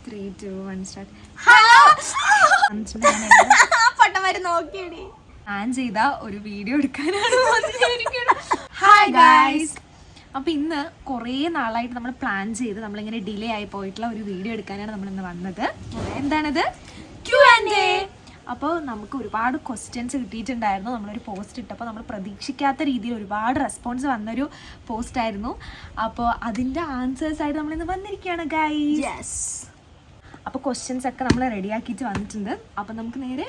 3, 2, 1 start. Hello പൊട്ടന്മാര് നോക്കിയടി plan ചെയ്ത ഒരു video എടുക്കാനാണ് ഹായ് ഗൈസ്. അപ്പോൾ ഇന്ന് കുറേ നാളായിട്ട് നമ്മൾ പ്ലാൻ ചെയ്ത് നമ്മളിങ്ങനെ ഡിലേ ആയി പോയിട്ടുള്ള ഒരു വീഡിയോ എടുക്കാനാണ് നമ്മൾ ഇന്ന് വന്നത്. എന്താണത്? Q&A. അപ്പോൾ നമുക്ക് ഒരുപാട് ക്വസ്റ്റ്യൻസ് കിട്ടിയിട്ടുണ്ടായിരുന്നു. നമ്മളൊരു പോസ്റ്റ് ഇട്ടപ്പോൾ നമ്മൾ പ്രതീക്ഷിക്കാത്ത രീതിയിൽ ഒരുപാട് റെസ്പോൺസ് വന്നൊരു പോസ്റ്റായിരുന്നു. അപ്പോൾ അതിൻ്റെ ആൻസേഴ്സായിട്ട് നമ്മളിന്ന് വന്നിരിക്കുകയാണ് ഗൈസ്. അപ്പോൾ ക്വസ്റ്റ്യൻസ് ഒക്കെ നമ്മൾ റെഡിയാക്കിയിട്ട് വന്നിട്ടുണ്ട്. അപ്പോൾ നമുക്ക് നേരെ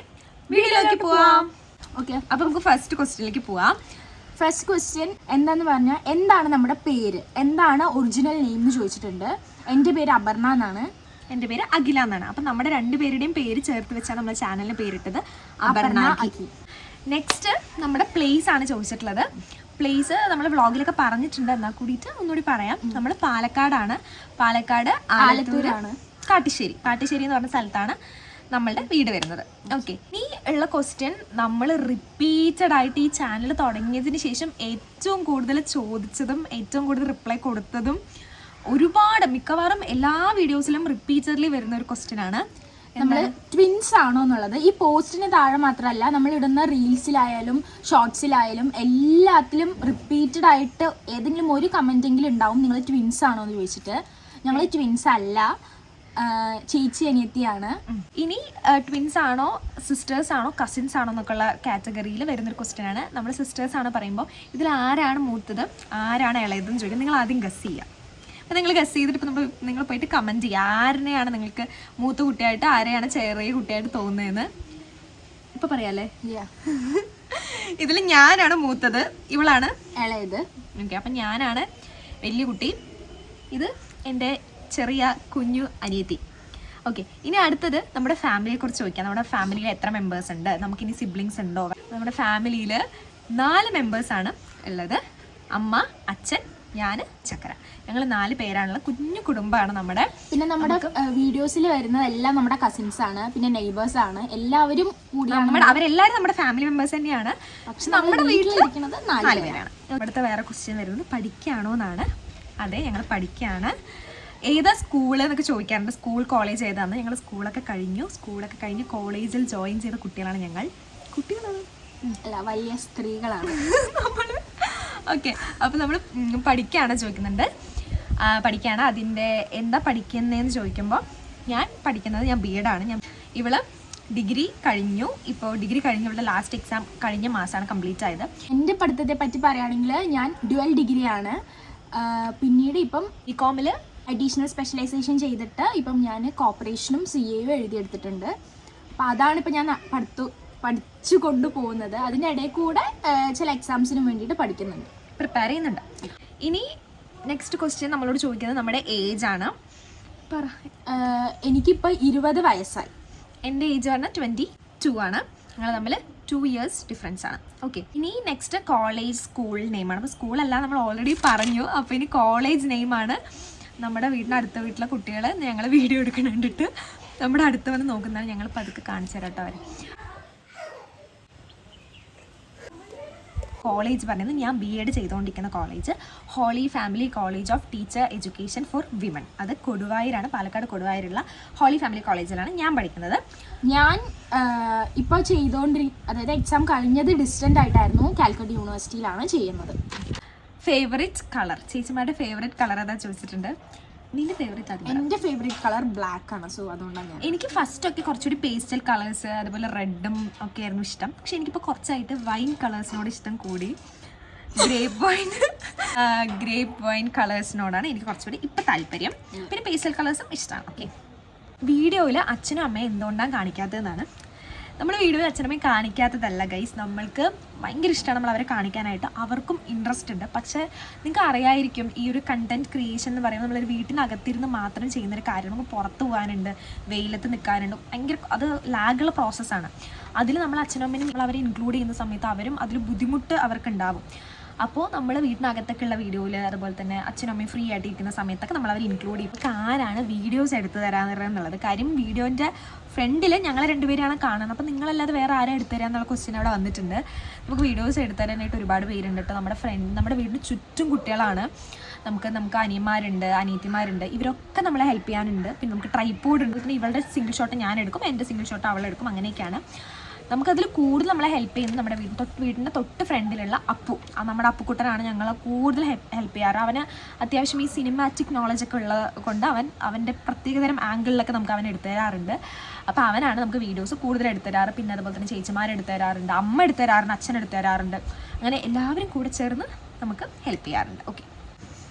വീഡിയോയിലേക്ക് പോവാം. ഓക്കെ, അപ്പോൾ നമുക്ക് ഫസ്റ്റ് ക്വസ്റ്റ്യനിലേക്ക് പോവാം. ഫസ്റ്റ് ക്വസ്റ്റ്യൻ എന്താന്ന് പറഞ്ഞാൽ എന്താണ് നമ്മുടെ പേര്, എന്താണ് ഒറിജിനൽ നെയിം എന്ന് ചോദിച്ചിട്ടുണ്ട്. എൻ്റെ പേര് അപർണ എന്നാണ്. എൻ്റെ പേര് അഖില എന്നാണ്. അപ്പം നമ്മുടെ രണ്ടുപേരുടെയും പേര് ചേർത്ത് വെച്ചാണ് നമ്മുടെ ചാനലിന് പേരിട്ടത്, അപർണ അഖി. നെക്സ്റ്റ് നമ്മുടെ പ്ലേസ് ആണ് ചോദിച്ചിട്ടുള്ളത്. പ്ലേസ് നമ്മൾ വ്ളോഗിലൊക്കെ പറഞ്ഞിട്ടുണ്ട്, എന്നാൽ കൂടിയിട്ട് ഒന്നുകൂടി പറയാം. നമ്മൾ പാലക്കാടാണ്. പാലക്കാട് ആലത്തൂരാണ്, കാട്ടിശ്ശേരി എന്ന് പറഞ്ഞ സ്ഥലത്താണ് നമ്മളുടെ വീട് വരുന്നത്. ഓക്കെ, ഈ ഉള്ള ക്വസ്റ്റ്യൻ നമ്മൾ റിപ്പീറ്റഡ് ആയിട്ട് ഈ ചാനൽ തുടങ്ങിയതിന് ശേഷം ഏറ്റവും കൂടുതൽ ചോദിച്ചതും ഏറ്റവും കൂടുതൽ റിപ്ലൈ കൊടുത്തതും ഒരുപാട്, മിക്കവാറും എല്ലാ വീഡിയോസിലും റിപ്പീറ്റഡ്ലി വരുന്ന ഒരു ക്വസ്റ്റ്യൻ ആണ്. നമ്മൾ ട്വിൻസ് ആണോ എന്നുള്ളത്. ഈ പോസ്റ്റിന് താഴെ മാത്രമല്ല, നമ്മൾ ഇടുന്ന റീൽസിലായാലും ഷോർട്സിലായാലും എല്ലാത്തിലും റിപ്പീറ്റഡ് ആയിട്ട് ഏതെങ്കിലും ഒരു കമൻറ്റെങ്കിലും ഉണ്ടാവും, നിങ്ങൾ ട്വിൻസ് ആണോ എന്ന് ചോദിച്ചിട്ട്. ഞങ്ങൾ ട്വിൻസ് അല്ല, ചേച്ചി അനിയത്തിയാണ്. ഇനി ട്വിൻസ് ആണോ സിസ്റ്റേഴ്സ് ആണോ കസിൻസ് ആണോ എന്നൊക്കെയുള്ള കാറ്റഗറിയിൽ വരുന്നൊരു ക്വസ്റ്റ്യൻ ആണ്. നമ്മൾ സിസ്റ്റേഴ്സ് ആണ് പറയുമ്പോൾ ഇതിൽ ആരാണ് മൂത്തത് ആരാണ് ഇളയതെന്ന് ചോദിക്കും. നിങ്ങൾ ആദ്യം ഗസ് ചെയ്യുക. അപ്പോൾ നിങ്ങൾ ഗസ് ചെയ്തിട്ട് ഇപ്പോൾ നിങ്ങൾ പോയിട്ട് കമൻറ്റ് ചെയ്യുക ആരെയാണ് നിങ്ങൾക്ക് മൂത്ത കുട്ടിയായിട്ട് ആരെയാണ് ചെറിയ കുട്ടിയായിട്ട് തോന്നുന്നതെന്ന്. ഇപ്പോൾ പറയാല്ലേ? ഇതിൽ ഞാനാണ് മൂത്തത്, ഇവളാണ് ഇളയത്. ഓക്കെ, അപ്പം ഞാനാണ് വലിയ കുട്ടി, ഇത് എൻ്റെ ചെറിയ കുഞ്ഞു അനിയത്തി. ഓക്കെ, ഇനി അടുത്തത് നമ്മുടെ ഫാമിലിയെ കുറിച്ച് ചോദിക്കാം. നമ്മുടെ ഫാമിലിയിൽ എത്ര മെമ്പേഴ്സ് ഉണ്ട്, നമുക്കിനി സിബ്ലിങ്സ് ഉണ്ടോ? നമ്മുടെ ഫാമിലിയിൽ 4 മെമ്പേഴ്സാണ് ഉള്ളത്. അമ്മ, അച്ഛൻ, ഞാൻ, ചക്കര. ഞങ്ങൾ 4 പേരാണുള്ള കുഞ്ഞു കുടുംബമാണ് നമ്മുടെ. പിന്നെ നമ്മുടെ വീഡിയോസിൽ വരുന്നതെല്ലാം നമ്മുടെ കസിൻസ് ആണ്, പിന്നെ നെയ്ബേഴ്സ് ആണ്. എല്ലാവരും കൂടി അവരെല്ലാവരും നമ്മുടെ ഫാമിലി മെമ്പേഴ്സ് തന്നെയാണ്. പക്ഷെ നമ്മുടെ വീട്ടിലിരിക്കുന്നത് 4 പേരാണ്. ഇവിടുത്തെ വേറെ ക്വസ്റ്റ്യൻ വരുന്നത് പഠിക്കുകയാണോ എന്നാണ്. അതെ, ഞങ്ങൾ പഠിക്കുകയാണ്. ഏതാ സ്കൂൾ എന്നൊക്കെ ചോദിക്കാറുണ്ട്. സ്കൂൾ കോളേജ് ഏതാന്ന്. ഞങ്ങൾ സ്കൂളൊക്കെ കഴിഞ്ഞ് കോളേജിൽ ജോയിൻ ചെയ്ത കുട്ടികളാണ് ഞങ്ങൾ. കുട്ടികളാണ് അല്ല, വലിയ സ്ത്രീകളാണ് നമ്മൾ. ഓക്കെ, അപ്പോൾ നമ്മൾ പഠിക്കുകയാണ് ചോദിക്കുന്നുണ്ട്. പഠിക്കുകയാണ്. അതിൻ്റെ എന്താ പഠിക്കുന്നതെന്ന് ചോദിക്കുമ്പോൾ ഞാൻ പഠിക്കുന്നത് BEd ആണ്. ഇവള് ഡിഗ്രി കഴിഞ്ഞു. ഇപ്പോൾ ഡിഗ്രി കഴിഞ്ഞ് ഇവളുടെ ലാസ്റ്റ് എക്സാം കഴിഞ്ഞ മാസമാണ് കംപ്ലീറ്റ് ആയത്. എൻ്റെ പഠിത്തത്തെ പറ്റി പറയുകയാണെങ്കിൽ ഞാൻ ഡ്യുവൽ ഡിഗ്രിയാണ്. പിന്നീട് ഇപ്പം BCom അഡീഷണൽ സ്പെഷ്യലൈസേഷൻ ചെയ്തിട്ട് ഇപ്പം ഞാൻ കോർപ്പറേഷനും CAയും എഴുതിയെടുത്തിട്ടുണ്ട്. അപ്പം അതാണ് ഇപ്പം ഞാൻ പഠിച്ചു കൊണ്ടുപോകുന്നത്. അതിൻ്റെ ഇടയിൽ കൂടെ ചില എക്സാംസിനും വേണ്ടിയിട്ട് പഠിക്കുന്നുണ്ട്, പ്രിപ്പയർ ചെയ്യുന്നുണ്ട്. ഇനി നെക്സ്റ്റ് ക്വസ്റ്റ്യൻ നമ്മളോട് ചോദിക്കുന്നത് നമ്മുടെ ഏജ് ആണ്. പറ. എനിക്കിപ്പോൾ 20 വയസ്സായി. എൻ്റെ ഏജ് പറഞ്ഞാൽ 22 ആണ്. ഞങ്ങൾ തമ്മിൽ 2 ഇയേഴ്സ് ഡിഫറൻസ് ആണ്. ഓക്കെ, ഇനി നെക്സ്റ്റ് കോളേജ് സ്കൂൾ നെയിമാണ്. അപ്പോൾ സ്കൂളല്ല, നമ്മൾ ഓൾറെഡി പറഞ്ഞു. അപ്പോൾ ഇനി കോളേജ് നെയിമാണ്. നമ്മുടെ അടുത്ത വീട്ടിലെ കുട്ടികൾ ഞങ്ങൾ വീഡിയോ എടുക്കണം കണ്ടിട്ട് നമ്മുടെ അടുത്ത് വന്ന് നോക്കുന്നതാണ്. ഞങ്ങൾ പതുക്കെ കാണിച്ചു തരാം കേട്ടോ അവരെ. കോളേജ് പറയുന്നത് ഞാൻ BEd ചെയ്തുകൊണ്ടിരിക്കുന്ന college holy family college of teacher education for women. അത് കൊടുവായൂരാണ്, പാലക്കാട് കൊടുവായൂരുള്ള ഹോളി ഫാമിലി കോളേജിലാണ് ഞാൻ പഠിക്കുന്നത്. ഞാൻ ഇപ്പോൾ അതായത് എക്സാം കഴിഞ്ഞത് ഡിസ്റ്റൻ്റ് ആയിട്ടായിരുന്നു, കാലിക്കറ്റ് യൂണിവേഴ്സിറ്റിയിലാണ് ചെയ്യുന്നത്. ഫേവറേറ്റ് കളർ, ചേച്ചിമാരുടെ ഫേവറേറ്റ് കളർ അതാ ചോദിച്ചിട്ടുണ്ട്. നിന്റെ ഫേവറേറ്റ് അത്? എൻ്റെ ഫേവറേറ്റ് കളർ ബ്ലാക്ക് ആണ്. സോ അതുകൊണ്ടാണ് ഞാൻ. എനിക്ക് ഫസ്റ്റൊക്കെ കുറച്ചുകൂടി പേസ്റ്റൽ കളേഴ്സ് അതുപോലെ റെഡും ഒക്കെ ആയിരുന്നു ഇഷ്ടം. പക്ഷെ എനിക്കിപ്പോൾ കുറച്ചായിട്ട് വൈൻ കളേഴ്സിനോട് ഇഷ്ടം കൂടി. ഗ്രേപ്പ് വൈൻ കളേഴ്സിനോടാണ് എനിക്ക് കുറച്ചുകൂടി ഇപ്പം താല്പര്യം. പിന്നെ പേസ്റ്റൽ കളേഴ്സും ഇഷ്ടമാണ്. ഓക്കെ, വീഡിയോയിൽ അച്ഛനും അമ്മയും എന്തുകൊണ്ടാണ് കാണിക്കാത്തതെന്നാണ്. നമ്മൾ വീഡിയോയിൽ അച്ഛനമ്മയും കാണിക്കാത്തതല്ല ഗൈസ്, നമ്മൾക്ക് ഭയങ്കര ഇഷ്ടമാണ് നമ്മൾ അവരെ കാണിക്കാനായിട്ട്. അവർക്കും ഇൻട്രസ്റ്റ് ഉണ്ട്. പക്ഷേ നിങ്ങൾക്ക് അറിയായിരിക്കും, ഈ ഒരു കണ്ടൻറ് ക്രിയേഷൻ എന്ന് പറയുമ്പോൾ നമ്മളൊരു വീട്ടിനകത്തിരുന്ന് മാത്രം ചെയ്യുന്നൊരു കാര്യം. നമുക്ക് പുറത്ത് പോകാനുണ്ട്, വെയിലത്ത് നിൽക്കാനുണ്ട്, ഭയങ്കര അത് ലാഗുള്ള പ്രോസസ്സാണ്. അതിൽ നമ്മൾ അച്ഛനമ്മയും നമ്മൾ അവരെ ഇൻക്ലൂഡ് ചെയ്യുന്ന സമയത്ത് അവരും അതിൽ ബുദ്ധിമുട്ട് അവർക്കുണ്ടാവും. അപ്പോൾ നമ്മൾ വീട്ടിനകത്തൊക്കെയുള്ള വീഡിയോയിൽ അതുപോലെ തന്നെ അച്ഛനും അമ്മയും ഫ്രീ ആയിട്ട് ഇരിക്കുന്ന സമയത്തൊക്കെ നമ്മൾ അവർ ഇൻക്ലൂഡ് ചെയ്യും. ഇപ്പോൾ ആരാണ് വീഡിയോസ് എടുത്ത് തരാമെന്നുള്ളത് കാര്യം വീഡിയോൻ്റെ ഫ്രണ്ടിൽ ഞങ്ങൾ രണ്ടുപേരാണ് കാണുന്നത്. അപ്പോൾ നിങ്ങളല്ലാതെ വേറെ ആരും എടുത്തു തരാം എന്നുള്ള ക്വസ്റ്റ്യൻ അവിടെ വന്നിട്ടുണ്ട്. നമുക്ക് വീഡിയോസ് എടുത്തു തരാനായിട്ട് ഒരുപാട് പേരുണ്ട് കേട്ടോ. നമ്മുടെ വീടിന് ചുറ്റും കുട്ടികളാണ്. നമുക്ക് അനിയന്മാരുണ്ട്, അനിയത്തിമാരുണ്ട്, ഇവരൊക്കെ നമ്മളെ ഹെൽപ്പ് ചെയ്യാനുണ്ട്. പിന്നെ നമുക്ക് ട്രൈപോഡ് ഉണ്ട്. പിന്നെ ഇവളുടെ സിംഗിൾ ഷോട്ട് ഞാൻ എടുക്കും, എൻ്റെ സിംഗിൾ ഷോട്ട് അവളെടുക്കും. അങ്ങനെയൊക്കെയാണ്. നമുക്കതിൽ കൂടുതൽ നമ്മളെ ഹെൽപ്പ് ചെയ്യുന്നത് നമ്മുടെ വീടിൻ്റെ തൊട്ട് ഫ്രണ്ടിലുള്ള അപ്പു. നമ്മുടെ അപ്പുക്കുട്ടനാണ് ഞങ്ങളെ കൂടുതൽ ഹെൽപ്പ് ചെയ്യാറ്. അവന് അത്യാവശ്യം ഈ സിനിമാറ്റിക് നോളജൊക്കെ ഉള്ളത് കൊണ്ട് അവൻ്റെ പ്രത്യേകതരം ആംഗിളിലൊക്കെ നമുക്ക് അവൻ എടുത്തു തരാറുണ്ട്. അപ്പോൾ അവനാണ് നമുക്ക് വീഡിയോസ് കൂടുതൽ എടുത്തു തരാറ്. പിന്നെ അതുപോലെ തന്നെ ചേച്ചിമാരെടുത്തു തരാറുണ്ട്, അമ്മ എടുത്തു തരാറുണ്ട്, അച്ഛൻ എടുത്തു തരാറുണ്ട്. അങ്ങനെ എല്ലാവരും കൂടെ ചേർന്ന് നമുക്ക് ഹെൽപ്പ് ചെയ്യാറുണ്ട്. ഓക്കെ,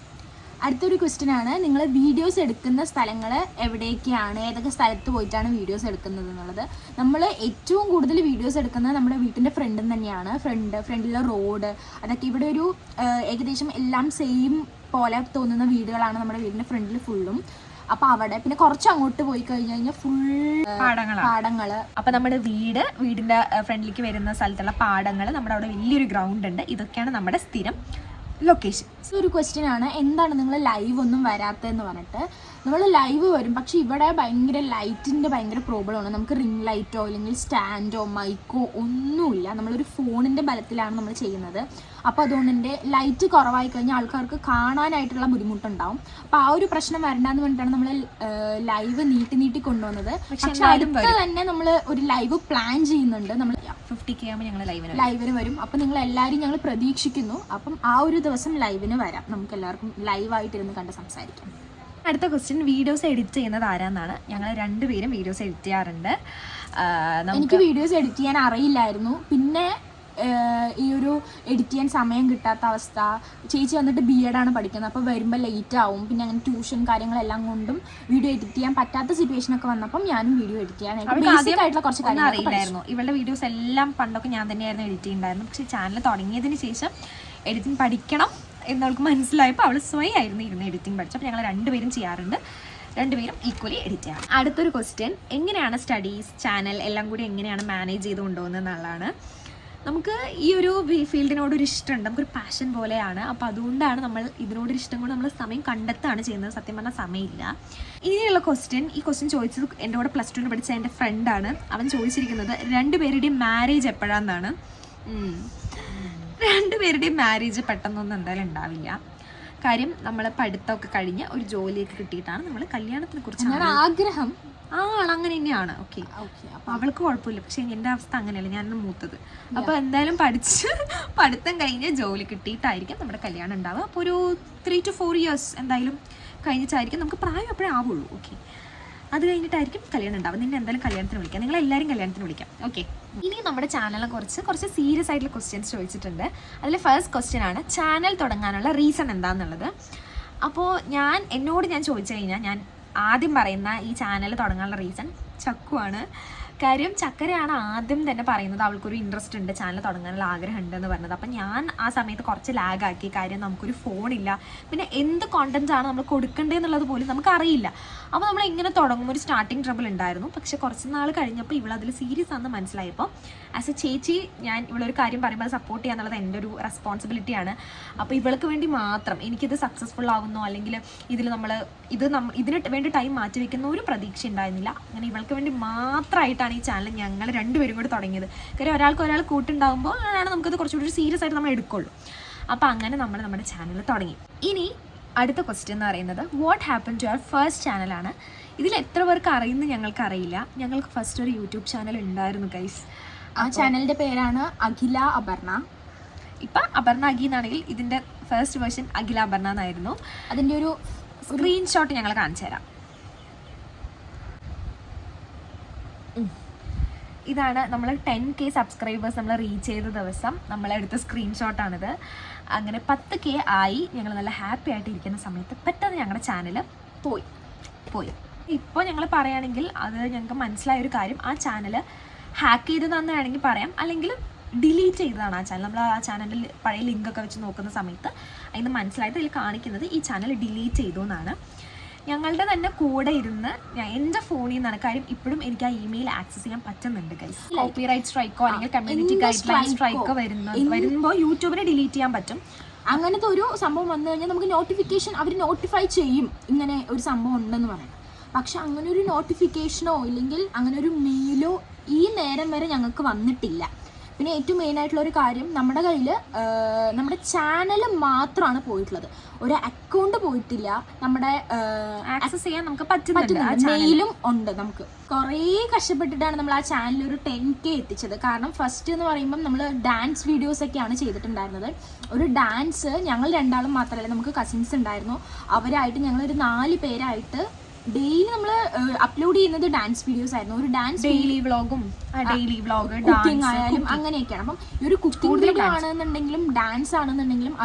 അടുത്തൊരു ക്വസ്റ്റ്യൻ ആണ്, നിങ്ങൾ വീഡിയോസ് എടുക്കുന്ന സ്ഥലങ്ങൾ എവിടേക്കാണ്, ഏതൊക്കെ സ്ഥലത്ത് പോയിട്ടാണ് വീഡിയോസ് എടുക്കുന്നത് എന്നുള്ളത്. നമ്മൾ ഏറ്റവും കൂടുതൽ വീഡിയോസ് എടുക്കുന്നത് നമ്മുടെ വീട്ടിൻ്റെ ഫ്രണ്ടിൽ തന്നെയാണ്. ഫ്രണ്ടിലെ റോഡ്, അതൊക്കെ ഇവിടെ ഒരു ഏകദേശം എല്ലാം സെയിം പോലെ തോന്നുന്ന വീടുകളാണ് നമ്മുടെ വീടിൻ്റെ ഫ്രണ്ടിൽ ഫുള്ളും. അപ്പോൾ അവിടെ പിന്നെ കുറച്ച് അങ്ങോട്ട് പോയി കഴിഞ്ഞാൽ ഫുൾ പാടങ്ങൾ. അപ്പോൾ നമ്മുടെ വീടിൻ്റെ ഫ്രണ്ടിലേക്ക് വരുന്ന സ്ഥലത്തുള്ള പാടങ്ങൾ, നമ്മുടെ അവിടെ വലിയൊരു ഗ്രൗണ്ട് ഉണ്ട്. ഇതൊക്കെയാണ് നമ്മുടെ സ്ഥിരം ലൊക്കേഷൻ. ഒരു ക്വസ്റ്റ്യൻ ആണ്, എന്താണ് നിങ്ങൾ ലൈവ് ഒന്നും വരാത്തതെന്ന് പറഞ്ഞിട്ട്. നമ്മൾ ലൈവ് വരും, പക്ഷേ ഇവിടെ ഭയങ്കര ലൈറ്റിൻ്റെ ഭയങ്കര പ്രോബ്ലമാണ്. നമുക്ക് റിംഗ് ലൈറ്റോ അല്ലെങ്കിൽ സ്റ്റാൻഡോ മൈക്കോ ഒന്നുമില്ല. നമ്മളൊരു ഫോണിൻ്റെ ബലത്തിലാണ് നമ്മൾ ചെയ്യുന്നത്. അപ്പോൾ അതുകൊണ്ട് തന്നെ ലൈറ്റ് കുറവായി കഴിഞ്ഞാൽ ആൾക്കാർക്ക് കാണാനായിട്ടുള്ള ബുദ്ധിമുട്ടുണ്ടാവും. അപ്പോൾ ആ ഒരു പ്രശ്നം വരണ്ടെന്ന് പറഞ്ഞിട്ടാണ് നമ്മൾ ലൈവ് നീട്ടി കൊണ്ടുവന്നത്. പക്ഷേ അടുത്ത തന്നെ നമ്മൾ ഒരു ലൈവ് പ്ലാൻ ചെയ്യുന്നുണ്ട്. നമ്മൾ 50K ആകുമ്പോൾ ഞങ്ങൾ ലൈവിന് വരും. അപ്പം നിങ്ങൾ എല്ലാവരും ഞങ്ങൾ പ്രതീക്ഷിക്കുന്നു. അപ്പം ആ ഒരു ദിവസം ലൈവിന് വരാം. നമുക്ക് എല്ലാവർക്കും ലൈവായിട്ടിരുന്ന് കണ്ട് സംസാരിക്കാം. അടുത്ത ക്വസ്റ്റ്യൻ, വീഡിയോസ് എഡിറ്റ് ചെയ്യുന്നത് ആരാന്നാണ്. ഞങ്ങൾ രണ്ടുപേരും വീഡിയോസ് എഡിറ്റ് ചെയ്യാറുണ്ട്. എനിക്ക് വീഡിയോസ് എഡിറ്റ് ചെയ്യാൻ അറിയില്ലായിരുന്നു. പിന്നെ ഈ ഒരു എഡിറ്റ് ചെയ്യാൻ സമയം കിട്ടാത്ത അവസ്ഥ. ചേച്ചി വന്നിട്ട് BEd ആണ് പഠിക്കുന്നത്. അപ്പോൾ വരുമ്പോൾ ലേറ്റ് ആവും. പിന്നെ അങ്ങനെ ട്യൂഷൻ കാര്യങ്ങളെല്ലാം കൊണ്ടും വീഡിയോ എഡിറ്റ് ചെയ്യാൻ പറ്റാത്ത സിറ്റുവേഷനൊക്കെ വന്നപ്പം ഞാനും വീഡിയോ എഡിറ്റ് ചെയ്യാനായിട്ട് ബേസിക് ആയിട്ടുള്ള കുറച്ച് കാര്യങ്ങൾ അറിയില്ലായിരുന്നു. ഇവളുടെ വീഡിയോസ് എല്ലാം പണ്ടൊക്കെ ഞാൻ തന്നെയായിരുന്നു എഡിറ്റ് ചെയ്യുന്നുണ്ടായിരുന്നു. പക്ഷേ ചാനൽ തുടങ്ങിയതിന് ശേഷം എഡിറ്റിംഗ് പഠിക്കണം എന്നവൾക്ക് മനസ്സിലായപ്പോൾ അവൾ സ്വയമായിരുന്നു ഇരുന്ന് എഡിറ്റിംഗ് പഠിച്ചു. അപ്പോൾ ഞങ്ങൾ രണ്ടുപേരും ചെയ്യാറുണ്ട്. രണ്ടുപേരും ഈക്വലി എഡിറ്റ് ചെയ്യാം. അടുത്തൊരു ക്വസ്റ്റ്യൻ, എങ്ങനെയാണ് സ്റ്റഡീസ് ചാനൽ എല്ലാം കൂടി എങ്ങനെയാണ് മാനേജ് ചെയ്ത് കൊണ്ടുപോകുന്നത് എന്നുള്ളതാണ്. നമുക്ക് ഈ ഒരു ഫീൽഡിനോടൊരു ഇഷ്ടമുണ്ട്, നമുക്കൊരു പാഷൻ പോലെയാണ്. അപ്പോൾ അതുകൊണ്ടാണ് നമ്മൾ ഇതിനോടൊരു ഇഷ്ടം കൊണ്ട് നമ്മൾ സമയം കണ്ടെത്തുകയാണ് ചെയ്യുന്നത്. സത്യം പറഞ്ഞാൽ സമയമില്ല. ഇനിയുള്ള ഈ ക്വസ്റ്റ്യൻ ചോദിച്ചത് എൻ്റെ കൂടെ +2 പഠിച്ച എൻ്റെ ഫ്രണ്ടാണ്. അവൻ ചോദിച്ചിരിക്കുന്നത് രണ്ടുപേരുടെയും മാരേജ് എപ്പോഴാണെന്നാണ്. രണ്ടുപേരുടെയും മാരേജ് പെട്ടെന്നൊന്നും എന്തായാലും ഉണ്ടാവില്ല. കാര്യം നമ്മൾ പഠിത്തമൊക്കെ കഴിഞ്ഞ് ഒരു ജോലിയൊക്കെ കിട്ടിയിട്ടാണ് നമ്മൾ കല്യാണത്തിനെ കുറിച്ച് ആഗ്രഹം. അങ്ങനെ തന്നെയാണ്. ഓക്കെ, അപ്പോൾ അവൾക്ക് കുഴപ്പമില്ല. പക്ഷേ എൻ്റെ അവസ്ഥ അങ്ങനെയല്ല, ഞാനാണ് മൂത്തത്. അപ്പോൾ എന്തായാലും പഠിത്തം കഴിഞ്ഞ് ജോലി കിട്ടിയിട്ടായിരിക്കും നമ്മുടെ കല്യാണം ഉണ്ടാവുക. അപ്പോൾ ഒരു 3 to 4 years എന്തായാലും കഴിഞ്ഞിട്ടായിരിക്കും. നമുക്ക് പ്രായം എപ്പോഴേ ആവുള്ളൂ. ഓക്കെ, അത് കഴിഞ്ഞിട്ടായിരിക്കും കല്യാണം ഉണ്ടാവും. നിന്നെ എന്തായാലും കല്യാണത്തിന് വിളിക്കാം, നിങ്ങളെല്ലാവരും കല്യാണത്തിന് വിളിക്കാം. ഓക്കെ, ഇനി നമ്മുടെ ചാനലിനെ കുറച്ച് സീരിയസ് ആയിട്ടുള്ള ക്വസ്റ്റ്യൻസ് ചോദിച്ചിട്ടുണ്ട്. അതിൽ ഫസ്റ്റ് ക്വസ്റ്റ്യൻ ആണ്, ചാനൽ തുടങ്ങാനുള്ള റീസൺ എന്താണെന്നുള്ളത്. അപ്പോൾ എന്നോട് ചോദിച്ചു കഴിഞ്ഞാൽ ഞാൻ ആദ്യം പറയുന്ന ഈ ചാനൽ തുടങ്ങാനുള്ള റീസൺ ചക്കുവാണ്. കാര്യം ചക്കരയാണ് ആദ്യം തന്നെ പറയുന്നത് അവൾക്കൊരു ഇൻട്രസ്റ്റ് ഉണ്ട്, ചാനൽ തുടങ്ങാനുള്ള ആഗ്രഹം ഉണ്ടെന്ന് പറഞ്ഞത്. അപ്പം ഞാൻ ആ സമയത്ത് കുറച്ച് ലാഗാക്കി. കാര്യം നമുക്കൊരു ഫോണില്ല, പിന്നെ എന്ത് കോണ്ടൻറ്റാണ് നമ്മൾ കൊടുക്കേണ്ടതെന്നുള്ളത് പോലും നമുക്കറിയില്ല. അപ്പോൾ നമ്മൾ എങ്ങനെ തുടങ്ങും, ഒരു സ്റ്റാർട്ടിങ് ട്രബിൾ ഉണ്ടായിരുന്നു. പക്ഷേ കുറച്ച് നാൾ കഴിഞ്ഞപ്പോൾ ഇവളതിൽ സീരിയസ് ആണെന്ന് മനസ്സിലായപ്പോൾ ആസ് എ ചേച്ചി ഞാൻ ഇവളൊരു കാര്യം പറയുമ്പോൾ അത് സപ്പോർട്ട് ചെയ്യാന്നുള്ളത് എൻ്റെ ഒരു റെസ്പോൺസിബിലിറ്റിയാണ്. അപ്പോൾ ഇവൾക്ക് വേണ്ടി മാത്രം എനിക്കിത് സക്സസ്ഫുൾ ആകുന്നോ അല്ലെങ്കിൽ ഇതിന് വേണ്ടി ടൈം മാറ്റി വയ്ക്കുന്ന ഒരു പ്രതീക്ഷ ഉണ്ടായിരുന്നില്ല. അങ്ങനെ ഇവൾക്ക് വേണ്ടി മാത്രമായിട്ടാണ് ഈ ചാനൽ ഞങ്ങൾ രണ്ടുപേരും കൂടി തുടങ്ങിയത്. കാര്യം ഒരാൾ കൂട്ടുണ്ടാകുമ്പോൾ ആണ് നമുക്കത് കുറച്ചുകൂടി സീരിയസ് ആയിട്ട് നമ്മൾ എടുക്കുള്ളൂ. അപ്പോൾ അങ്ങനെ നമ്മൾ നമ്മുടെ ചാനൽ തുടങ്ങി. ഇനി അടുത്ത ക്വസ്റ്റ്യൻ എന്ന് പറയുന്നത്, what happen to our first ചാനലാണ്. ഇതിൽ എത്ര പേർക്ക് അറിയുന്നത് ഞങ്ങൾക്കറിയില്ല. ഞങ്ങൾക്ക് ഫസ്റ്റ് ഒരു യൂട്യൂബ് ചാനൽ ഉണ്ടായിരുന്നു ഗൈസ്. ആ ചാനലിൻ്റെ പേരാണ് അഖില അപർണ. ഇപ്പം അപർണ അഖി എന്നാണെങ്കിൽ ഇതിൻ്റെ ഫസ്റ്റ് വേർഷൻ അഖില അപർണ എന്നായിരുന്നു. അതിൻ്റെ ഒരു സ്ക്രീൻഷോട്ട് ഞങ്ങൾ കാണിച്ചു തരാം. ഇതാണ് നമ്മൾ 10K സബ്സ്ക്രൈബേഴ്സ് നമ്മൾ റീച്ച് ചെയ്ത ദിവസം നമ്മളെടുത്ത സ്ക്രീൻഷോട്ടാണിത്. അങ്ങനെ 10K ആയി ഞങ്ങൾ നല്ല ഹാപ്പി ആയിട്ട് ഇരിക്കുന്ന സമയത്ത് പെട്ടെന്ന് ഞങ്ങളുടെ ചാനൽ പോയി. ഇപ്പോൾ ഞങ്ങൾ പറയുകയാണെങ്കിൽ അത് ഞങ്ങൾക്ക് മനസ്സിലായൊരു കാര്യം, ആ ചാനൽ ഹാക്ക് ചെയ്തതാണെന്ന് വേണമെങ്കിൽ പറയാം, അല്ലെങ്കിൽ ഡിലീറ്റ് ചെയ്തതാണ് ആ ചാനൽ. നമ്മൾ ആ ചാനലിൽ പഴയ ലിങ്കൊക്കെ വെച്ച് നോക്കുന്ന സമയത്ത് അതിന് മനസ്സിലായിട്ട് അതിൽ കാണിക്കുന്നത് ഈ ചാനൽ ഡിലീറ്റ് ചെയ്തു എന്നാണ്. ഞങ്ങളുടെ തന്നെ കൂടെ ഇരുന്ന് എൻ്റെ ഫോണിൽ നിന്നാണ് കാര്യം. ഇപ്പോഴും എനിക്ക് ആ ഇമെയിൽ ആക്സസ് ചെയ്യാൻ പറ്റുന്നുണ്ട് ഗൈസ്. കോപ്പിറൈറ്റ് സ്ട്രൈക്കോ അല്ലെങ്കിൽ കമ്മ്യൂണിറ്റി ഗൈഡ് ലൈൻ സ്ട്രൈക്കോ വരുമ്പോൾ യൂട്യൂബിനെ ഡിലീറ്റ് ചെയ്യാൻ പറ്റും. അങ്ങനത്തെ ഒരു സംഭവം വന്നു കഴിഞ്ഞാൽ നമുക്ക് നോട്ടിഫിക്കേഷൻ അവർ നോട്ടിഫൈ ചെയ്യും ഇങ്ങനെ ഒരു സംഭവം ഉണ്ടെന്ന് പറയാം. പക്ഷെ അങ്ങനെ ഒരു നോട്ടിഫിക്കേഷനോ ഇല്ലെങ്കിൽ അങ്ങനെ ഒരു മെയിലോ ഈ നേരം വരെ ഞങ്ങൾക്ക് വന്നിട്ടില്ല. പിന്നെ ഏറ്റവും മെയിനായിട്ടുള്ള ഒരു കാര്യം, നമ്മുടെ കയ്യിൽ നമ്മുടെ ചാനൽ മാത്രമാണ് പോയിട്ടുള്ളത്, ഒരു അക്കൗണ്ട് പോയിട്ടില്ല. നമ്മുടെ ആക്സസ് ചെയ്യാൻ നമുക്ക് പറ്റുന്നുണ്ട്, മെയിലും ഉണ്ട്. നമുക്ക് കുറേ കഷ്ടപ്പെട്ടിട്ടാണ് നമ്മൾ ആ ചാനൽ ഒരു 10K എത്തിച്ചത്. കാരണം ഫസ്റ്റ് എന്ന് പറയുമ്പം നമ്മൾ ഡാൻസ് വീഡിയോസ് ഒക്കെയാണ് ചെയ്തിട്ടുണ്ടായിരുന്നത്. ഒരു ഡാൻസ് ഞങ്ങൾ രണ്ടാളും മാത്രമല്ല, നമുക്ക് കസിൻസ് ഉണ്ടായിരുന്നു. അവരായിട്ട് ഞങ്ങളൊരു 4 പേരായിട്ട് ഡെയിലി നമ്മൾ അപ്ലോഡ് ചെയ്യുന്നത് ഡാൻസ് വീഡിയോസ് ആയിരുന്നു. ഒരു ഡാൻസ് ഡെയിലി വ്ളോഗും കുക്കിംഗ് ആയാലും അങ്ങനെയൊക്കെയാണ്. അപ്പം ഈ ഒരു കുക്കിംഗ് വീഡിയോ ആണെന്നുണ്ടെങ്കിലും ഡാൻസ് ആണെന്നുണ്ടെങ്കിലും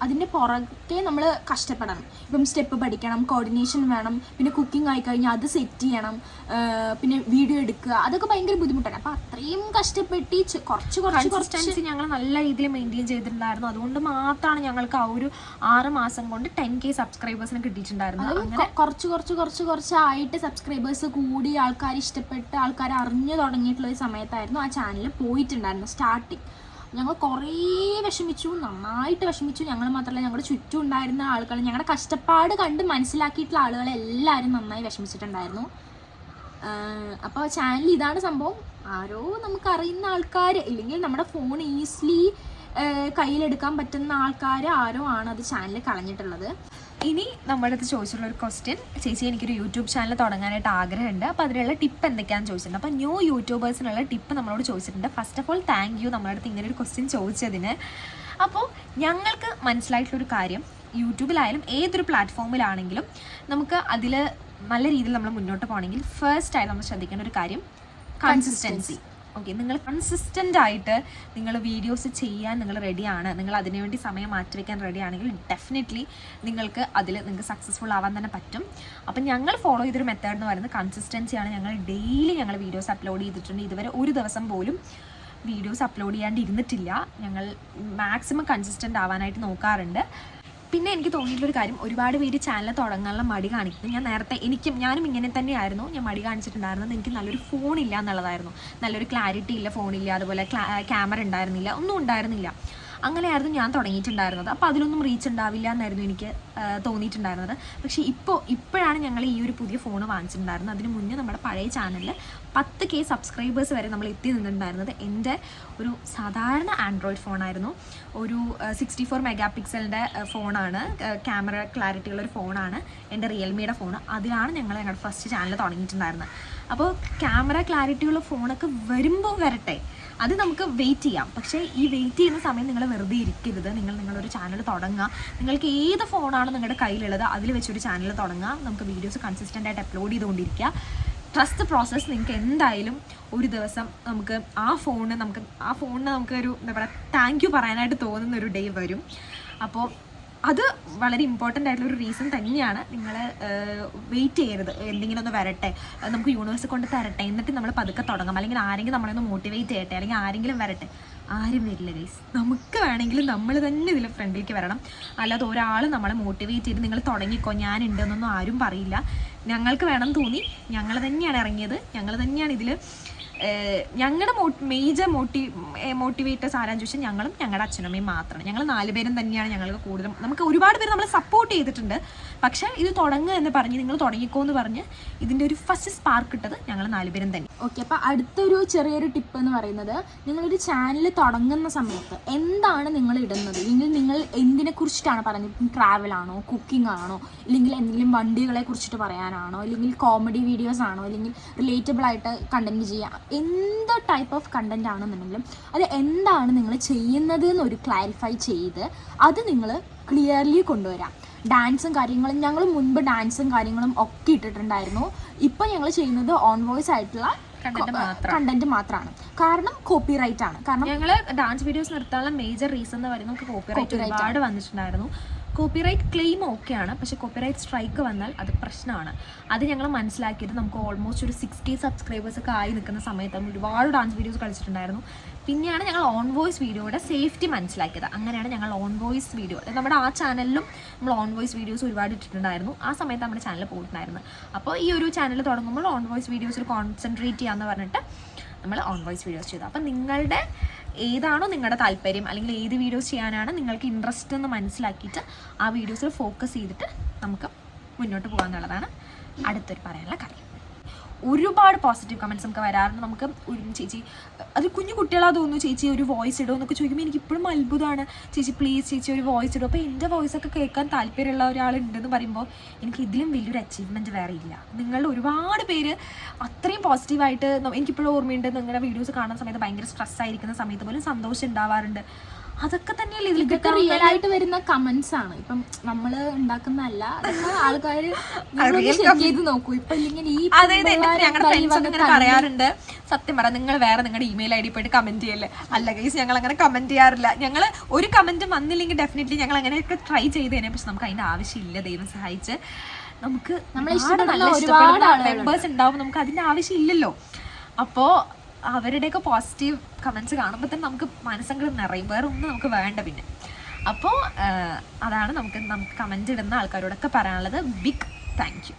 അതിൻ്റെ പുറകെ നമ്മൾ കഷ്ടപ്പെടണം. ഇപ്പം സ്റ്റെപ്പ് പഠിക്കണം, കോർഡിനേഷൻ വേണം, പിന്നെ കുക്കിംഗ് ആയിക്കഴിഞ്ഞാൽ അത് സെറ്റ് ചെയ്യണം, പിന്നെ വീഡിയോ എടുക്കുക, അതൊക്കെ ഭയങ്കര ബുദ്ധിമുട്ടാണ്. അപ്പം അത്രയും കഷ്ടപ്പെട്ട് കുറച്ച് ഞങ്ങൾ നല്ല രീതിയിൽ മെയിൻറ്റെയിൻ ചെയ്തിട്ടുണ്ടായിരുന്നു. അതുകൊണ്ട് മാത്രമാണ് ഞങ്ങൾക്ക് ആ ഒരു 6 മാസം കൊണ്ട് 10K സബ്സ്ക്രൈബേഴ്സിന് കിട്ടിയിട്ടുണ്ടായിരുന്നു. കുറച്ചായിട്ട് സബ്സ്ക്രൈബേഴ്സ് കൂടി, ആൾക്കാർ ഇഷ്ടപ്പെട്ട്, ആൾക്കാർ അറിഞ്ഞു തുടങ്ങിയിട്ടുള്ള ഒരു സമയത്തായിരുന്നു ആ ചാനൽ പോയിട്ടുണ്ടായിരുന്നു സ്റ്റാർട്ടിങ്. ഞങ്ങൾ കുറേ വിഷമിച്ചു, നന്നായിട്ട് വിഷമിച്ചു. ഞങ്ങൾ മാത്രമല്ല, ഞങ്ങളുടെ ചുറ്റും ഉണ്ടായിരുന്ന ആളുകൾ, ഞങ്ങളുടെ കഷ്ടപ്പാട് കണ്ട് മനസ്സിലാക്കിയിട്ടുള്ള ആളുകളെല്ലാവരും നന്നായി വിഷമിച്ചിട്ടുണ്ടായിരുന്നു. അപ്പോൾ ചാനൽ ഇതാണ് സംഭവം. ആരോ നമുക്കറിയുന്ന ആൾക്കാർ, ഇല്ലെങ്കിൽ നമ്മുടെ ഫോൺ ഈസിലി കയ്യിലെടുക്കാൻ പറ്റുന്ന ആൾക്കാർ ആരോ ആണ് അത് ചാനൽ കളഞ്ഞിട്ടുള്ളത്. ഇനി നമ്മുടെ അടുത്ത് ചോദിച്ചിട്ടുള്ള ഒരു ക്വസ്റ്റ്യൻ, ചേച്ചി എനിക്കൊരു യൂട്യൂബ് ചാനൽ തുടങ്ങാനായിട്ട് ആഗ്രഹമുണ്ട്, അപ്പോൾ അതിനുള്ള ടിപ്പ് എന്തൊക്കെയാണെന്ന് ചോദിച്ചിട്ടുണ്ട്. അപ്പോൾ ന്യൂ യൂട്യൂബേഴ്സിനുള്ള ടിപ്പ് നമ്മളോട് ചോദിച്ചിട്ടുണ്ട്. First of all thank you നമ്മുടെ അടുത്ത് ഇങ്ങനെ ഒരു ക്വസ്റ്റ്യൻ ചോദിച്ചതിന്. അപ്പോൾ ഞങ്ങൾക്ക് മനസ്സിലായിട്ടുള്ളൊരു കാര്യം, യൂട്യൂബിലായാലും ഏതൊരു പ്ലാറ്റ്ഫോമിലാണെങ്കിലും നമുക്ക് അതിൽ നല്ല രീതിയിൽ നമ്മൾ മുന്നോട്ട് പോകണമെങ്കിൽ ഫസ്റ്റായി നമ്മൾ ശ്രദ്ധിക്കേണ്ട ഒരു കാര്യം കൺസിസ്റ്റൻസി. ഓക്കെ, നിങ്ങൾ കൺസിസ്റ്റൻ്റ് ആയിട്ട് നിങ്ങൾ വീഡിയോസ് ചെയ്യാൻ നിങ്ങൾ റെഡിയാണ്, നിങ്ങൾ അതിനുവേണ്ടി സമയം മാറ്റിവെക്കാൻ റെഡിയാണെങ്കിൽ ഡെഫിനറ്റ്ലി നിങ്ങൾക്ക് സക്സസ്ഫുൾ ആവാൻ തന്നെ പറ്റും. അപ്പം ഞങ്ങൾ ഫോളോ ചെയ്തൊരു മെത്തേഡ് എന്ന് പറയുന്നത് കൺസിസ്റ്റൻസിയാണ്. ഞങ്ങൾ ഡെയിലി വീഡിയോസ് അപ്ലോഡ് ചെയ്തിട്ടുണ്ട്. ഇതുവരെ ഒരു ദിവസം പോലും വീഡിയോസ് അപ്ലോഡ് ചെയ്യാണ്ട് ഇരുന്നിട്ടില്ല. ഞങ്ങൾ മാക്സിമം കൺസിസ്റ്റൻ്റ് ആവാനായിട്ട് നോക്കാറുണ്ട്. പിന്നെ എനിക്ക് തോന്നിയിട്ടുള്ളൊരു കാര്യം, ഒരുപാട് പേര് ചാനൽ തുടങ്ങാനുള്ള മടി കാണിക്കുന്നു. ഞാനും ഇങ്ങനെ തന്നെയായിരുന്നു. ഞാൻ മടി കാണിച്ചിട്ടുണ്ടായിരുന്നത് എനിക്ക് നല്ലൊരു ഫോണില്ല എന്നുള്ളതായിരുന്നു. നല്ലൊരു ക്ലാരിറ്റി ഇല്ല ഫോണില്ല, അതുപോലെ ക്യാമറ ഉണ്ടായിരുന്നില്ല, ഒന്നും ഉണ്ടായിരുന്നില്ല. അങ്ങനെയായിരുന്നു ഞാൻ തുടങ്ങിയിട്ടുണ്ടായിരുന്നത്. അപ്പോൾ അതിലൊന്നും റീച്ച് ഉണ്ടാവില്ല എന്നായിരുന്നു എനിക്ക് തോന്നിയിട്ടുണ്ടായിരുന്നത്. പക്ഷേ ഇപ്പോഴാണ് ഞങ്ങൾ ഈ ഒരു പുതിയ ഫോൺ വാങ്ങിച്ചിട്ടുണ്ടായിരുന്നത്. അതിന് മുന്നേ നമ്മുടെ പഴയ ചാനലിൽ 10K സബ്സ്ക്രൈബേഴ്സ് വരെ നമ്മൾ എത്തി നിന്നിട്ടുണ്ടായിരുന്നത് എൻ്റെ ഒരു സാധാരണ ആൻഡ്രോയിഡ് ഫോണായിരുന്നു. ഒരു 64 മെഗാ പിക്സലിൻ്റെ ഫോണാണ്, ക്യാമറ ക്ലാരിറ്റി ഉള്ളൊരു ഫോണാണ് എൻ്റെ റിയൽമിയുടെ ഫോൺ. അതിലാണ് ഞങ്ങളുടെ ഫസ്റ്റ് ചാനൽ തുടങ്ങിയിട്ടുണ്ടായിരുന്നത്. അപ്പോൾ ക്യാമറ ക്ലാരിറ്റി ഉള്ള ഫോണൊക്കെ വരുമ്പോൾ വരട്ടെ, അത് നമുക്ക് വെയിറ്റ് ചെയ്യാം. പക്ഷേ ഈ വെയിറ്റ് ചെയ്യുന്ന സമയം നിങ്ങൾ വെറുതെ ഇരിക്കരുത്. നിങ്ങളൊരു ചാനൽ തുടങ്ങുക. നിങ്ങൾക്ക് ഏത് ഫോണാണ് നിങ്ങളുടെ കയ്യിലുള്ളത് അതിൽ വെച്ചൊരു ചാനൽ തുടങ്ങുക. നമുക്ക് വീഡിയോസ് കൺസിസ്റ്റൻ്റ് ആയിട്ട് അപ്ലോഡ് ചെയ്തുകൊണ്ടിരിക്കുക. Trust process. നിങ്ങൾക്ക് എന്തായാലും ഒരു ദിവസം നമുക്ക് ആ ഫോണിന് നമുക്കൊരു എന്താ പറയുക, താങ്ക് യു പറയാനായിട്ട് തോന്നുന്ന ഒരു ഡേ വരും. അപ്പോൾ അത് വളരെ ഇമ്പോർട്ടൻ്റ് ആയിട്ടുള്ളൊരു റീസൺ തന്നെയാണ്. നിങ്ങൾ വെയിറ്റ് ചെയ്യരുത്, എന്തെങ്കിലും ഒന്ന് വരട്ടെ, നമുക്ക് യൂണിവേഴ്സ് കൊണ്ട് തരട്ടെ, എന്നിട്ട് നമ്മൾ പതുക്കെ തുടങ്ങാം. അല്ലെങ്കിൽ ആരെങ്കിലും നമ്മളെ ഒന്ന് മോട്ടിവേറ്റ് ചെയ്യട്ടെ, അല്ലെങ്കിൽ ആരെങ്കിലും വരട്ടെ. ആരും വരില്ല ഗൈസ്. നമുക്ക് വേണമെങ്കിൽ നമ്മൾ തന്നെ ഇതിൽ ഫ്രണ്ടിലേക്ക് വരണം. അല്ലാതെ ഒരാൾ നമ്മളെ മോട്ടിവേറ്റ് ചെയ്ത് നിങ്ങൾ തുടങ്ങിക്കോ ഞാനുണ്ടെന്നൊന്നും ആരും പറയില്ല. ഞങ്ങൾക്ക് വേണം തോന്നി ഞങ്ങൾ തന്നെയാണ് ഇറങ്ങിയത്. ഞങ്ങൾ തന്നെയാണ് ഇതിൽ ഞങ്ങളുടെ മേജർ മോട്ടിവേറ്റേഴ്സ് ആരാന്ന് ചോദിച്ചാൽ ഞങ്ങളും ഞങ്ങളുടെ അച്ഛനമ്മയും മാത്രമാണ്. ഞങ്ങൾ 4 പേരും തന്നെയാണ് ഞങ്ങൾക്ക് കൂടുതലും. നമുക്ക് ഒരുപാട് പേര് നമ്മളെ സപ്പോർട്ട് ചെയ്തിട്ടുണ്ട്. പക്ഷേ ഇത് തുടങ്ങുക എന്ന് പറഞ്ഞ്, നിങ്ങൾ തുടങ്ങിക്കോ എന്ന് പറഞ്ഞ് ഇതിൻ്റെ ഒരു ഫസ്റ്റ് സ്പാർക്ക് ഇട്ടത് ഞങ്ങൾ 4 പേരും തന്നെ. ഓക്കെ, അപ്പോൾ അടുത്തൊരു ചെറിയൊരു ടിപ്പ് എന്ന് പറയുന്നത്, നിങ്ങളൊരു ചാനൽ തുടങ്ങുന്ന സമയത്ത് എന്താണ് നിങ്ങൾ ഇടുന്നത്, ഇല്ലെങ്കിൽ നിങ്ങൾ എന്തിനെ കുറിച്ചിട്ടാണ് പറയുന്നത്. ഇപ്പം ട്രാവലാണോ, കുക്കിംഗ് ആണോ, ഇല്ലെങ്കിൽ എന്തെങ്കിലും വണ്ടികളെ കുറിച്ചിട്ട് പറയാനാണോ, അല്ലെങ്കിൽ കോമഡി വീഡിയോസ് ആണോ, അല്ലെങ്കിൽ റിലേറ്റബിൾ ആയിട്ട് കണ്ടന്റ് ചെയ്യുക, എന്ത് ടൈപ്പ് ഓഫ് കണ്ടന്റ് ആണെന്നുണ്ടെങ്കിലും അത് എന്താണ് നിങ്ങൾ ചെയ്യുന്നത് എന്നൊരു ക്ലാരിഫൈ ചെയ്ത് അത് നിങ്ങൾ ക്ലിയർലി കൊണ്ടുവരാം. ഡാൻസും കാര്യങ്ങളും, ഞങ്ങൾ മുൻപ് ഡാൻസും കാര്യങ്ങളും ഒക്കെ ഇട്ടിട്ടുണ്ടായിരുന്നു. ഇപ്പം ഞങ്ങൾ ചെയ്യുന്നത് ഓൺ വോയിസ് ആയിട്ടുള്ള കണ്ടന്റ് മാത്രമാണ്. കാരണം കോപ്പിറൈറ്റ് ആണ്. കാരണം ഞങ്ങൾ ഡാൻസ് വീഡിയോസ് നിർത്താനുള്ള മേജർ റീസൺ എന്ന് പറയുന്നത് നമുക്ക് കോപ്പിറൈറ്റ് ഒരുപാട് വന്നിട്ടുണ്ടായിരുന്നു. കോപ്പിറൈറ്റ് ക്ലെയിം ഓക്കെയാണ്, പക്ഷേ കോപ്പിറൈറ്റ് സ്ട്രൈക്ക് വന്നാൽ അത് പ്രശ്നമാണ്. അത് ഞങ്ങൾ മനസ്സിലാക്കിയത് നമുക്ക് ഓൾമോസ്റ്റ് ഒരു 6K സബ്സ്ക്രൈബേഴ്സ് ഒക്കെ ആയി നിൽക്കുന്ന സമയത്ത് നമ്മൾ ഒരുപാട് ഡാൻസ് വീഡിയോസ് കളിച്ചിട്ടുണ്ടായിരുന്നു. പിന്നെയാണ് ഞങ്ങൾ ഓൺ വോയിസ് വീഡിയോയുടെ സേഫ്റ്റി മനസ്സിലാക്കിയത്. അങ്ങനെയാണ് ഞങ്ങൾ ഓൺ വോയിസ് വീഡിയോ, നമ്മുടെ ആ ചാനലിലും നമ്മൾ ഓൺ വോയിസ് വീഡിയോസ് ഒരുപാട് ഇട്ടിട്ടുണ്ടായിരുന്നു. ആ സമയത്ത് നമ്മുടെ ചാനൽ പോയിട്ടുണ്ടായിരുന്നു. അപ്പോൾ ഈ ഒരു ചാനൽ തുടങ്ങുമ്പോൾ ഓൺ വോയിസ് വീഡിയോസിൽ കോൺസെൻട്രേറ്റ് ചെയ്യാമെന്ന് പറഞ്ഞിട്ട് നമ്മൾ ഓൺ വോയിസ് വീഡിയോസ് ചെയ്തു. അപ്പം നിങ്ങളുടെ ഏതാണോ നിങ്ങളുടെ താല്പര്യം, അല്ലെങ്കിൽ ഏത് വീഡിയോസ് ചെയ്യാനാണ് നിങ്ങൾക്ക് ഇൻട്രസ്റ്റ് എന്ന് മനസ്സിലാക്കിയിട്ട് ആ വീഡിയോസിൽ ഫോക്കസ് ചെയ്തിട്ട് നമുക്ക് മുന്നോട്ട് പോകാമെന്നുള്ളതാണ് അടുത്തൊരു പറയാനുള്ള കാര്യം. ഒരുപാട് പോസിറ്റീവ് കമൻറ്റ്സ് നമുക്ക് വരാറുണ്ട്. നമുക്ക് ചേച്ചി അത് കുഞ്ഞു കുട്ടികളാ തോന്നുന്നു, ചേച്ചി ഒരു വോയിസ് ഇടുമോ എന്നൊക്കെ ചോദിക്കുമ്പോൾ എനിക്കിപ്പോഴും അത്ഭുതമാണ്. ചേച്ചി പ്ലീസ് ചേച്ചി ഒരു വോയിസ് ഇടും. അപ്പോൾ എൻ്റെ വോയിസൊക്കെ കേൾക്കാൻ താല്പര്യമുള്ള ഒരാളുണ്ടെന്ന് പറയുമ്പോൾ എനിക്ക് ഇതിലും വലിയൊരു അച്ചീവ്മെൻറ്റ് വേറെ ഇല്ല. നിങ്ങൾ ഒരുപാട് പേര് അത്രയും പോസിറ്റീവായിട്ട്, എനിക്കിപ്പോഴും ഓർമ്മയുണ്ട് നിങ്ങളുടെ വീഡിയോസ് കാണുന്ന സമയത്ത് ഭയങ്കര സ്ട്രെസ് ആയിരിക്കുന്ന സമയത്ത് പോലും സന്തോഷം ഉണ്ടാവാറുണ്ട്. അതൊക്കെ തന്നെയല്ലേ ഇതൊക്കെ റിയൽ ആയിട്ട് വരുന്ന കമന്റ്സ് ആണ്. ഇപ്പം നമ്മള് ഉണ്ടാക്കുന്നതല്ല, അതൊക്കെ ആൾക്കാർ ചെയ്ത് നോക്കൂ. ഇപ്പൊ ഇല്ലെങ്കിൽ ഈ ഞങ്ങളുടെ ഫ്രണ്ട്സ് ഒക്കെ ഇങ്ങനെ പറയാറുണ്ട്, സത്യം പറ നിങ്ങൾ വേറെ നിങ്ങളുടെ ഇമെയിൽ ID പോയിട്ട് കമന്റ് ചെയ്യല്ലേ. അല്ല ഗൈസ്, ഞങ്ങൾ അങ്ങനെ കമന്റ് ചെയ്യാറില്ല. ഞങ്ങൾ ഒരു കമന്റ് വന്നില്ലെങ്കിൽ ഡെഫിനറ്റ്ലി ഞങ്ങൾ അങ്ങനെയൊക്കെ ട്രൈ ചെയ്തേനെ, പക്ഷെ നമുക്ക് അതിന്റെ ആവശ്യമില്ല. ദൈവം സഹായിച്ച് നമുക്ക് ഇഷ്ടപ്പെടുന്ന മെമ്പേഴ്സ് ഉണ്ടാവും, നമുക്ക് അതിന്റെ ആവശ്യമില്ലല്ലോ. അപ്പോൾ അവരുടെയൊക്കെ പോസിറ്റീവ് കമൻറ്റ്സ് കാണുമ്പോൾ തന്നെ നമുക്ക് മനസ്സങ്കടം നിറയും. വേറെ ഒന്നും നമുക്ക് വേണ്ട പിന്നെ. അപ്പോൾ അതാണ് നമുക്ക് കമൻറ്റ് ഇടുന്ന ആൾക്കാരോടൊക്കെ പറയാനുള്ളത്. Big thank U.